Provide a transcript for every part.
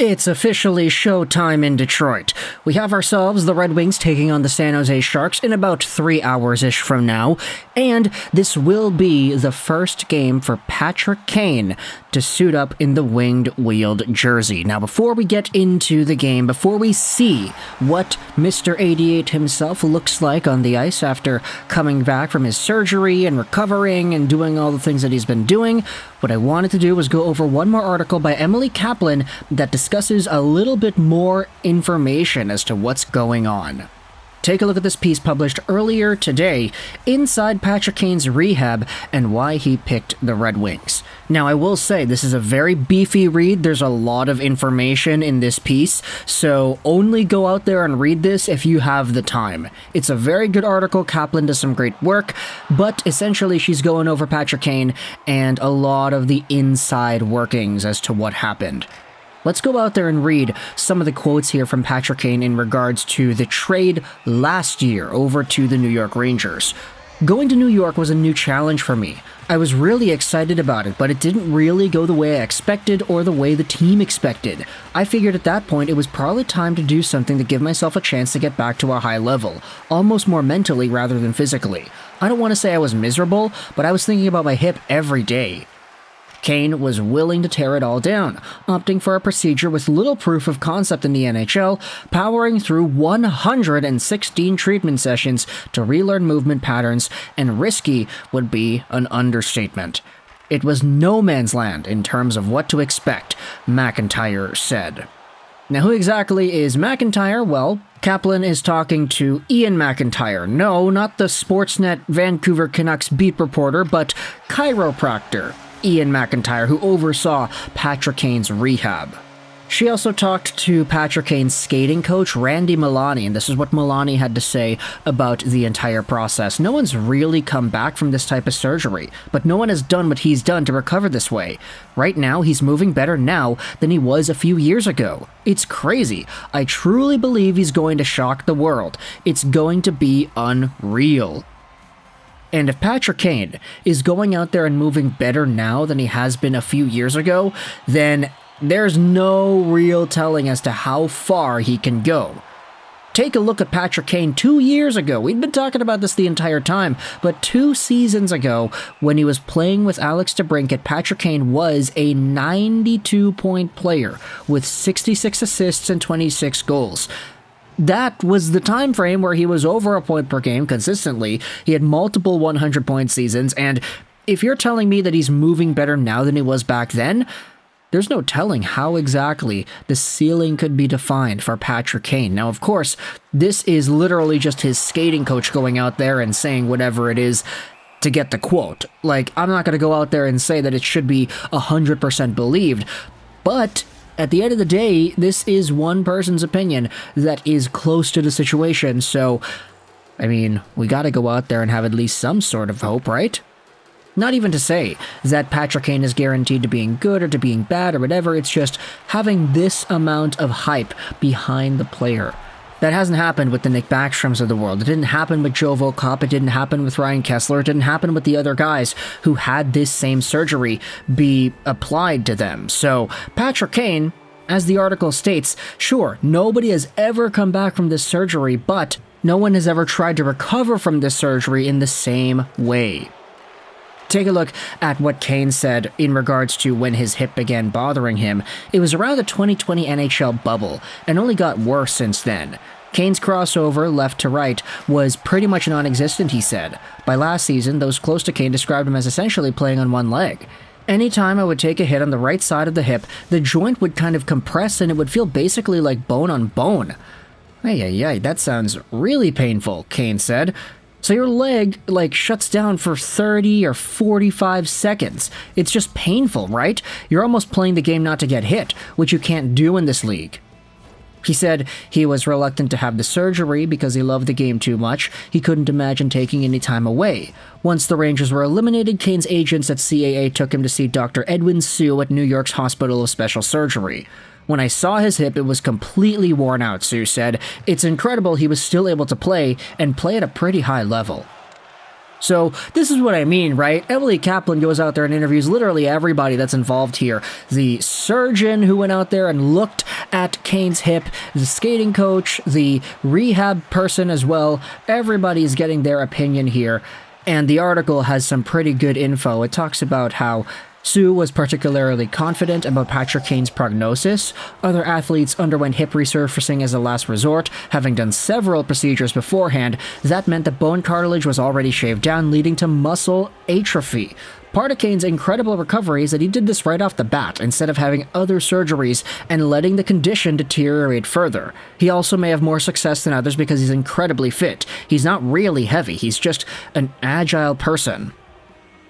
It's officially showtime in Detroit. We have ourselves the Red Wings taking on the San Jose Sharks in about 3 hours-ish from now, and this will be the first game for Patrick Kane to suit up in the winged wheeled jersey. Now, before we get into the game, before we see what Mr. 88 himself looks like on the ice after coming back from his surgery and recovering and doing all the things that he's been doing, what I wanted to do was go over one more article by Emily Kaplan that discusses a little bit more information as to what's going on. Take a look at this piece published earlier today, Inside Patrick Kane's Rehab and Why He Picked the Red Wings. Now, I will say, this is a very beefy read. There's a lot of information in this piece, so only go out there and read this if you have the time. It's a very good article. Kaplan does some great work, but essentially she's going over Patrick Kane and a lot of the inside workings as to what happened. Let's go out there and read some of the quotes here from Patrick Kane in regards to the trade last year over to the New York Rangers. Going to New York was a new challenge for me. I was really excited about it, but it didn't really go the way I expected or the way the team expected. I figured at that point it was probably time to do something to give myself a chance to get back to a high level, almost more mentally rather than physically. I don't want to say I was miserable, but I was thinking about my hip every day. Kane was willing to tear it all down, opting for a procedure with little proof of concept in the NHL, powering through 116 treatment sessions to relearn movement patterns, and risky would be an understatement. It was no man's land in terms of what to expect, McIntyre said. Now, who exactly is McIntyre? Well, Kaplan is talking to Ian McIntyre. No, not the Sportsnet Vancouver Canucks beat reporter, but chiropractor Ian McIntyre, who oversaw Patrick Kane's rehab. She also talked to Patrick Kane's skating coach, Randy Milani, and this is what Milani had to say about the entire process. No one's really come back from this type of surgery, but no one has done what he's done to recover this way. Right now, he's moving better now than he was a few years ago. It's crazy. I truly believe he's going to shock the world. It's going to be unreal. And if Patrick Kane is going out there and moving better now than he has been a few years ago, then there's no real telling as to how far he can go. Take a look at Patrick Kane 2 years ago. We'd been talking about this the entire time, but 2 seasons ago, when he was playing with Alex DeBrincat, Patrick Kane was a 92-point player with 66 assists and 26 goals. That was the time frame where he was over a point per game consistently. He had multiple 100-point seasons, and if you're telling me that he's moving better now than he was back then, there's no telling how exactly the ceiling could be defined for Patrick Kane. Now, of course, this is literally just his skating coach going out there and saying whatever it is to get the quote. Like, I'm not going to go out there and say that it should be 100% believed, but at the end of the day, this is one person's opinion that is close to the situation, so, I mean, we gotta go out there and have at least some sort of hope, right? Not even to say that Patrick Kane is guaranteed to being good or to being bad or whatever, it's just having this amount of hype behind the player. That hasn't happened with the Nick Backstroms of the world. It didn't happen with Joe Volkop. It didn't happen with Ryan Kessler. It didn't happen with the other guys who had this same surgery be applied to them. So, Patrick Kane, as the article states, sure, nobody has ever come back from this surgery, but no one has ever tried to recover from this surgery in the same way. Take a look at what Kane said in regards to when his hip began bothering him. It was around the 2020 NHL bubble, and only got worse since then. Kane's crossover, left to right, was pretty much non-existent, he said. By last season, those close to Kane described him as essentially playing on one leg. Anytime I would take a hit on the right side of the hip, the joint would kind of compress and it would feel basically like bone on bone. Ay, that sounds really painful, Kane said. So your leg, shuts down for 30 or 45 seconds. It's just painful, right? You're almost playing the game not to get hit, which you can't do in this league. He said he was reluctant to have the surgery because he loved the game too much. He couldn't imagine taking any time away. Once the Rangers were eliminated, Kane's agents at CAA took him to see Dr. Edwin Sue at New York's Hospital of Special Surgery. When I saw his hip, it was completely worn out, Sue said. It's incredible he was still able to play, and play at a pretty high level. So this is what I mean, right? Emily Kaplan goes out there and interviews literally everybody that's involved here. The surgeon who went out there and looked at Kane's hip, the skating coach, the rehab person as well. Everybody's getting their opinion here. And the article has some pretty good info. It talks about how Sue was particularly confident about Patrick Kane's prognosis. Other athletes underwent hip resurfacing as a last resort, having done several procedures beforehand. That meant that bone cartilage was already shaved down, leading to muscle atrophy. Part of Kane's incredible recovery is that he did this right off the bat, instead of having other surgeries and letting the condition deteriorate further. He also may have more success than others because he's incredibly fit. He's not really heavy, he's just an agile person.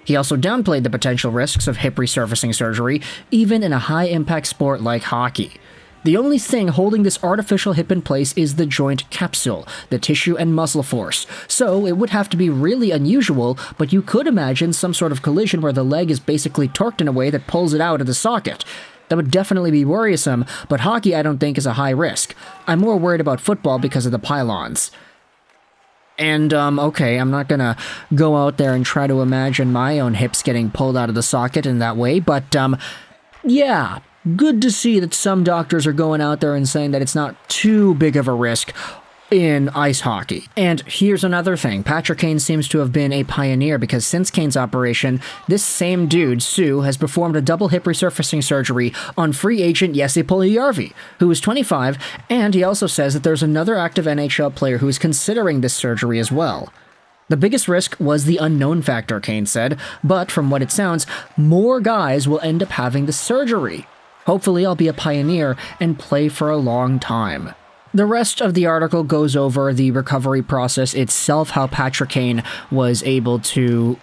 He also downplayed the potential risks of hip resurfacing surgery, even in a high-impact sport like hockey. The only thing holding this artificial hip in place is the joint capsule, the tissue and muscle force. So it would have to be really unusual, but you could imagine some sort of collision where the leg is basically torqued in a way that pulls it out of the socket. That would definitely be worrisome, but hockey I don't think is a high risk. I'm more worried about football because of the pylons. And, okay, I'm not gonna go out there and try to imagine my own hips getting pulled out of the socket in that way, but, yeah, good to see that some doctors are going out there and saying that it's not too big of a risk in ice hockey. And here's another thing. Patrick Kane seems to have been a pioneer because since Kane's operation, this same dude, Sue, has performed a double hip resurfacing surgery on free agent Jesse Puljujärvi, who is 25, and he also says that there's another active NHL player who is considering this surgery as well. The biggest risk was the unknown factor, Kane said, but from what it sounds, more guys will end up having the surgery. Hopefully I'll be a pioneer and play for a long time. The rest of the article goes over the recovery process itself, how Patrick Kane was able to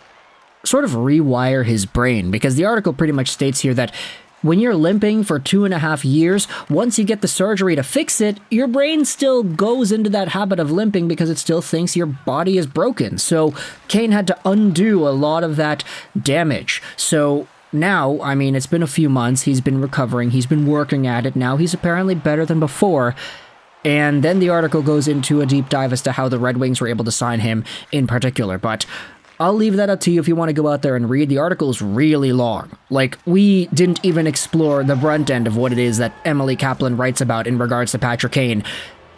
sort of rewire his brain, because the article pretty much states here that when you're limping for 2.5 years, once you get the surgery to fix it, your brain still goes into that habit of limping because it still thinks your body is broken. So Kane had to undo a lot of that damage. So now, I mean, it's been a few months, he's been recovering, he's been working at it, now he's apparently better than before. And then the article goes into a deep dive as to how the Red Wings were able to sign him in particular, but I'll leave that up to you if you want to go out there and read. The article is really long. Like, we didn't even explore the brunt end of what it is that Emily Kaplan writes about in regards to Patrick Kane.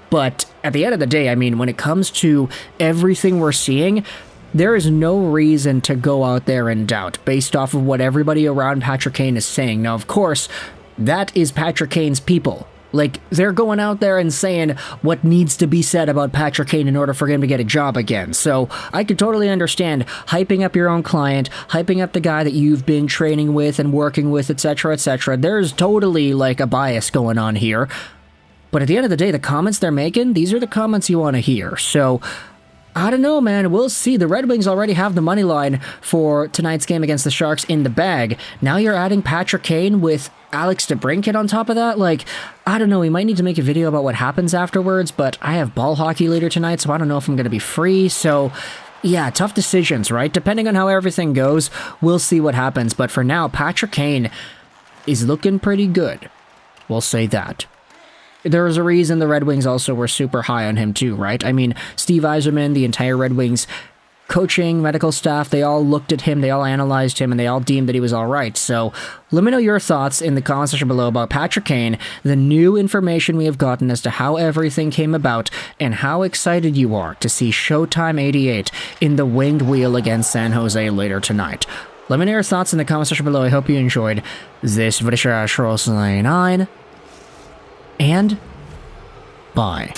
But at the end of the day, I mean, when it comes to everything we're seeing, there is no reason to go out there and doubt based off of what everybody around Patrick Kane is saying. Now, of course, that is Patrick Kane's people. Like, they're going out there and saying what needs to be said about Patrick Kane in order for him to get a job again. So I could totally understand hyping up your own client, hyping up the guy that you've been training with and working with, etc., etc. There's totally, like, a bias going on here. But at the end of the day, the comments they're making, these are the comments you want to hear. So I don't know, man. We'll see. The Red Wings already have the money line for tonight's game against the Sharks in the bag. Now you're adding Patrick Kane with Alex DeBrincat on top of that? Like, I don't know. We might need to make a video about what happens afterwards, but I have ball hockey later tonight, so I don't know if I'm going to be free. So, yeah, tough decisions, right? Depending on how everything goes, we'll see what happens. But for now, Patrick Kane is looking pretty good. We'll say that. There was a reason the Red Wings also were super high on him too, right? I mean, Steve Yzerman, the entire Red Wings coaching, medical staff, they all looked at him, they all analyzed him, and they all deemed that he was all right. So let me know your thoughts in the comment section below about Patrick Kane, the new information we have gotten as to how everything came about, and how excited you are to see Showtime 88 in the winged wheel against San Jose later tonight. Let me know your thoughts in the comment section below. I hope you enjoyed this video. And bye.